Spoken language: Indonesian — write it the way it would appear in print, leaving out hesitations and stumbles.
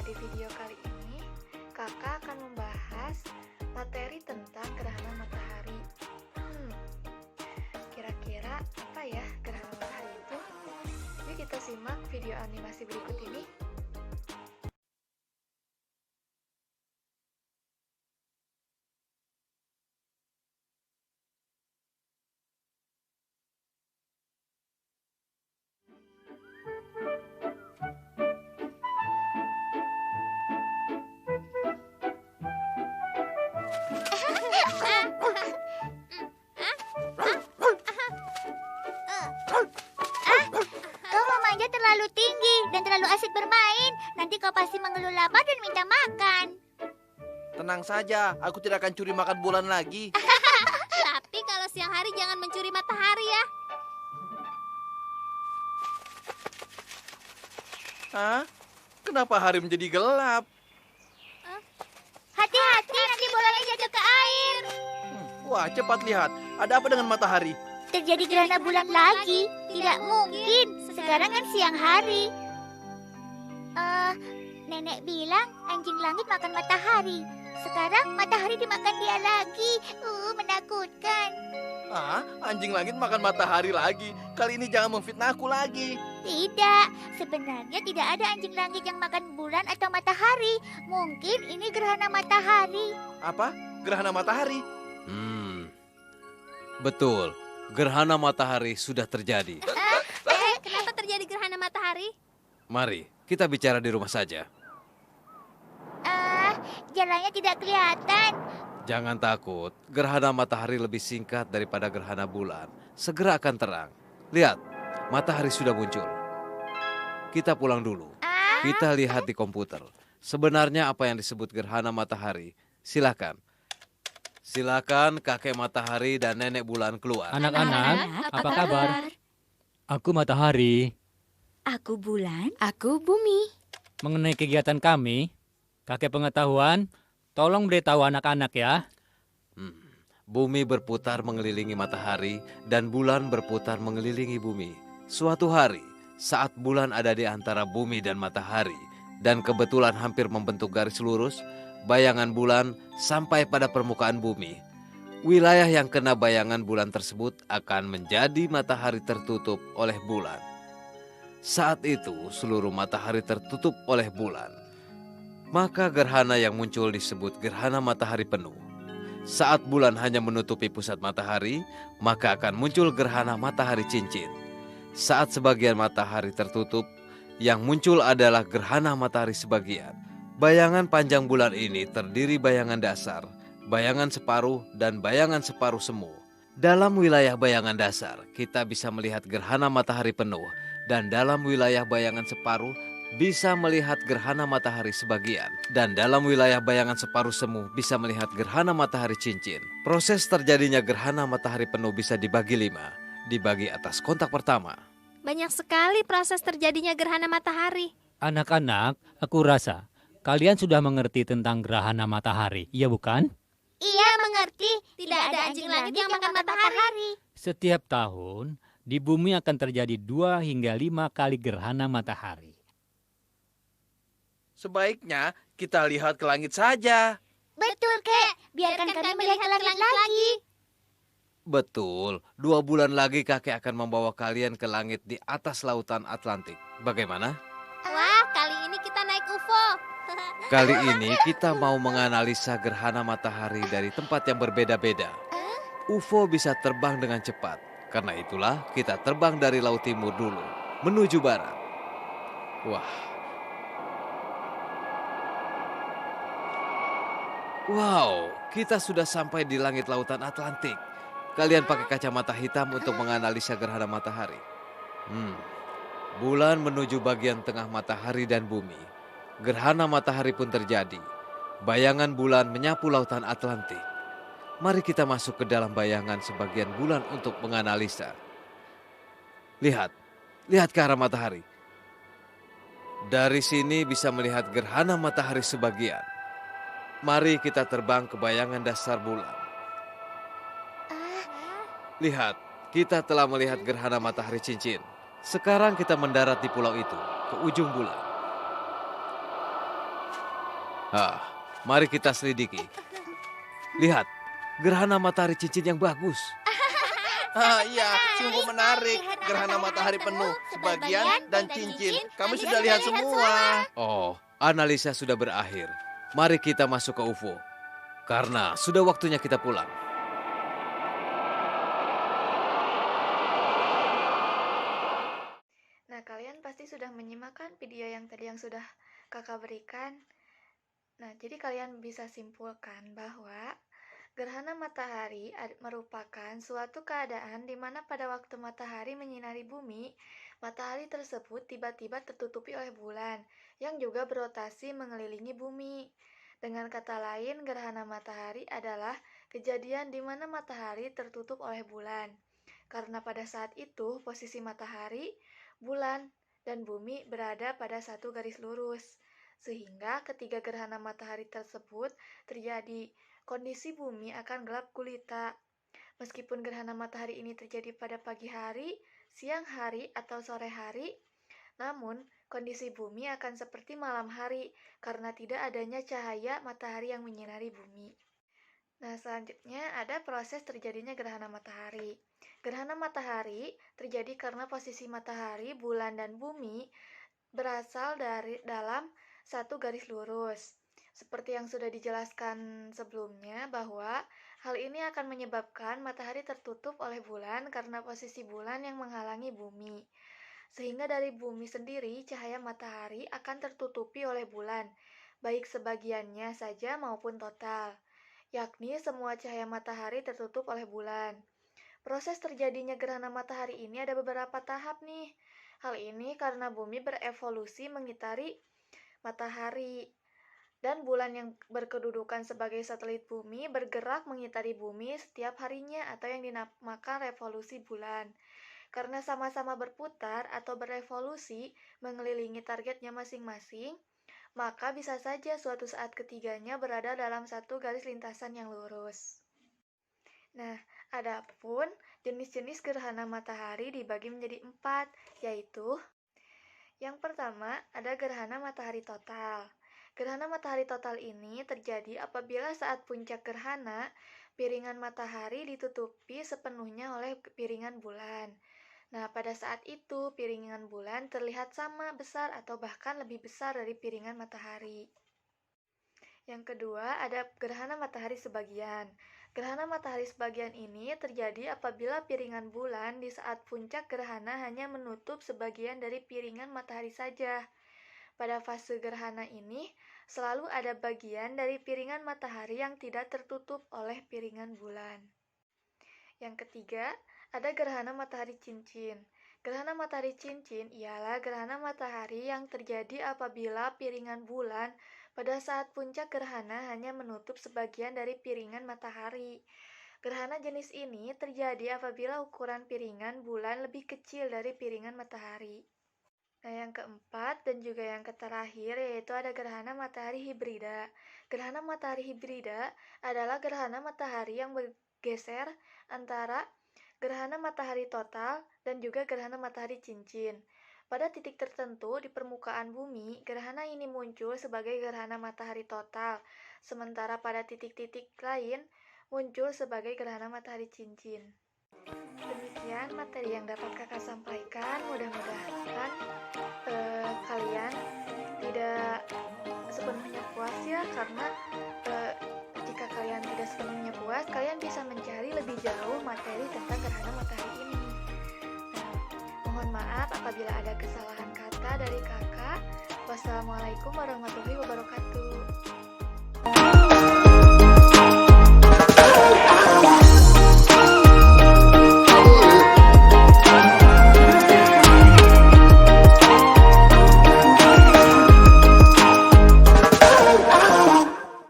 di video kali ini, kakak akan membahas materi tentang gerhana matahari. Kira-kira apa ya gerhana matahari itu? Yuk kita simak video animasi berikut ini. Kau memanjat terlalu tinggi dan terlalu asik bermain. Nanti kau pasti mengeluh lapar dan minta makan. Tenang saja, aku tidak akan curi makan bulan lagi. Tapi kalau siang hari jangan mencuri matahari ya. Hah? Kenapa hari menjadi gelap? Hati-hati, nanti bolanya jatuh ke air. Wah, cepat lihat. Ada apa dengan matahari? Terjadi gerhana bulan lagi. Tidak mungkin. Sekarang kan siang hari. Nenek bilang anjing langit makan matahari. Sekarang matahari dimakan dia lagi. Menakutkan. Ah, anjing langit makan matahari lagi. Kali ini jangan memfitnah aku lagi. Tidak, sebenarnya tidak ada anjing langit yang makan bulan atau matahari. Mungkin ini gerhana matahari. Apa? Gerhana matahari? Betul, gerhana matahari sudah terjadi. Kenapa terjadi gerhana matahari? Mari, kita bicara di rumah saja. Jalannya tidak kelihatan. Jangan takut, gerhana matahari lebih singkat daripada gerhana bulan. Segera akan terang. Lihat, matahari sudah muncul. Kita pulang dulu. Kita lihat di komputer. Sebenarnya apa yang disebut gerhana matahari? Silakan. Silakan kakek matahari dan nenek bulan keluar. Anak-anak, apa kabar? Aku matahari. Aku bulan. Aku bumi. Mengenai kegiatan kami, kakek pengetahuan, tolong beritahu anak-anak ya. Bumi berputar mengelilingi matahari dan bulan berputar mengelilingi bumi. Suatu hari, saat bulan ada di antara bumi dan matahari dan kebetulan hampir membentuk garis lurus, bayangan bulan sampai pada permukaan bumi. Wilayah yang kena bayangan bulan tersebut akan menjadi matahari tertutup oleh bulan. Saat itu seluruh matahari tertutup oleh bulan. Maka gerhana yang muncul disebut gerhana matahari penuh. Saat bulan hanya menutupi pusat matahari, maka akan muncul gerhana matahari cincin. Saat sebagian matahari tertutup, yang muncul adalah gerhana matahari sebagian. Bayangan panjang bulan ini terdiri bayangan dasar, bayangan separuh, dan bayangan separuh semu. Dalam wilayah bayangan dasar, kita bisa melihat gerhana matahari penuh, dan dalam wilayah bayangan separuh, bisa melihat gerhana matahari sebagian. Dan dalam wilayah bayangan separuh semu, bisa melihat gerhana matahari cincin. Proses terjadinya gerhana matahari penuh bisa dibagi 5, dibagi atas kontak pertama. Banyak sekali proses terjadinya gerhana matahari. Anak-anak, aku rasa kalian sudah mengerti tentang gerhana matahari, iya bukan? Iya, mengerti. Tidak ada anjing langit yang makan matahari. Setiap tahun, di bumi akan terjadi 2 hingga 5 kali gerhana matahari. Sebaiknya kita lihat ke langit saja. Betul, Kek. Biarkan kami melihat ke langit lagi. Betul, 2 bulan lagi kakek akan membawa kalian ke langit di atas lautan Atlantik. Bagaimana? Wah, kali ini kita naik UFO. Kali ini kita mau menganalisa gerhana matahari dari tempat yang berbeda-beda. UFO bisa terbang dengan cepat. Karena itulah kita terbang dari laut timur dulu, menuju barat. Wow, kita sudah sampai di langit lautan Atlantik. Kalian pakai kacamata hitam untuk menganalisa gerhana matahari. Bulan menuju bagian tengah matahari dan bumi. Gerhana matahari pun terjadi. Bayangan bulan menyapu lautan Atlantik. Mari kita masuk ke dalam bayangan sebagian bulan untuk menganalisa. Lihat ke arah matahari. Dari sini bisa melihat gerhana matahari sebagian. Mari kita terbang ke bayangan dasar bulan. Lihat, kita telah melihat gerhana matahari cincin. Sekarang kita mendarat di pulau itu, ke ujung bulan. Mari kita selidiki. Lihat, gerhana matahari cincin yang bagus. Iya, sungguh menarik. Gerhana matahari penuh, sebagian dan cincin. Kami sudah lihat semua. Oh, analisa sudah berakhir. Mari kita masuk ke UFO. Karena sudah waktunya kita pulang. Nah, kalian pasti sudah menyimakkan video yang tadi yang sudah kakak berikan. Nah, jadi kalian bisa simpulkan bahwa gerhana matahari merupakan suatu keadaan di mana pada waktu matahari menyinari bumi, matahari tersebut tiba-tiba tertutupi oleh bulan yang juga berotasi mengelilingi bumi. Dengan kata lain, gerhana matahari adalah kejadian di mana matahari tertutup oleh bulan. Karena pada saat itu posisi matahari, bulan, dan bumi berada pada satu garis lurus. Sehingga ketika gerhana matahari tersebut terjadi, kondisi bumi akan gelap gulita. Meskipun gerhana matahari ini terjadi pada pagi hari, siang hari, atau sore hari, namun kondisi bumi akan seperti malam hari karena tidak adanya cahaya matahari yang menyinari bumi. Nah, selanjutnya ada proses terjadinya gerhana matahari. Gerhana matahari terjadi karena posisi matahari, bulan, dan bumi berasal dari dalam satu garis lurus. Seperti yang sudah dijelaskan sebelumnya bahwa hal ini akan menyebabkan matahari tertutup oleh bulan karena posisi bulan yang menghalangi bumi. Sehingga dari bumi sendiri cahaya matahari akan tertutupi oleh bulan, baik sebagiannya saja maupun total, yakni semua cahaya matahari tertutup oleh bulan. Proses terjadinya gerhana matahari ini ada beberapa tahap nih. Hal ini karena bumi berevolusi mengitari matahari, dan bulan yang berkedudukan sebagai satelit bumi bergerak mengitari bumi setiap harinya atau yang dinamakan revolusi bulan. Karena sama-sama berputar atau berevolusi mengelilingi targetnya masing-masing, maka bisa saja suatu saat ketiganya berada dalam satu garis lintasan yang lurus. Nah, adapun jenis-jenis gerhana matahari dibagi menjadi 4, yaitu yang pertama ada gerhana matahari total. Gerhana matahari total ini terjadi apabila saat puncak gerhana, piringan matahari ditutupi sepenuhnya oleh piringan bulan. Nah, pada saat itu piringan bulan terlihat sama besar atau bahkan lebih besar dari piringan matahari. Yang kedua, ada gerhana matahari sebagian. Gerhana matahari sebagian ini terjadi apabila piringan bulan di saat puncak gerhana hanya menutup sebagian dari piringan matahari saja. Pada fase gerhana ini, selalu ada bagian dari piringan matahari yang tidak tertutup oleh piringan bulan. Yang ketiga, ada gerhana matahari cincin. Gerhana matahari cincin ialah gerhana matahari yang terjadi apabila piringan bulan pada saat puncak gerhana hanya menutup sebagian dari piringan matahari. Gerhana jenis ini terjadi apabila ukuran piringan bulan lebih kecil dari piringan matahari. Nah, yang keempat dan juga yang terakhir yaitu ada gerhana matahari hibrida. Gerhana matahari hibrida adalah gerhana matahari yang bergeser antara gerhana matahari total dan juga gerhana matahari cincin. Pada titik tertentu di permukaan bumi, gerhana ini muncul sebagai gerhana matahari total, sementara pada titik-titik lain muncul sebagai gerhana matahari cincin. Demikian materi yang dapat kakak sampaikan. Mudah-mudahan kalian tidak sepenuhnya puas ya, karena jika kalian tidak sepenuhnya puas, kalian bisa mencari lebih jauh materi tentang gerhana matahari ini. Mohon maaf apabila ada kesalahan kata dari kakak. Wassalamualaikum warahmatullahi wabarakatuh.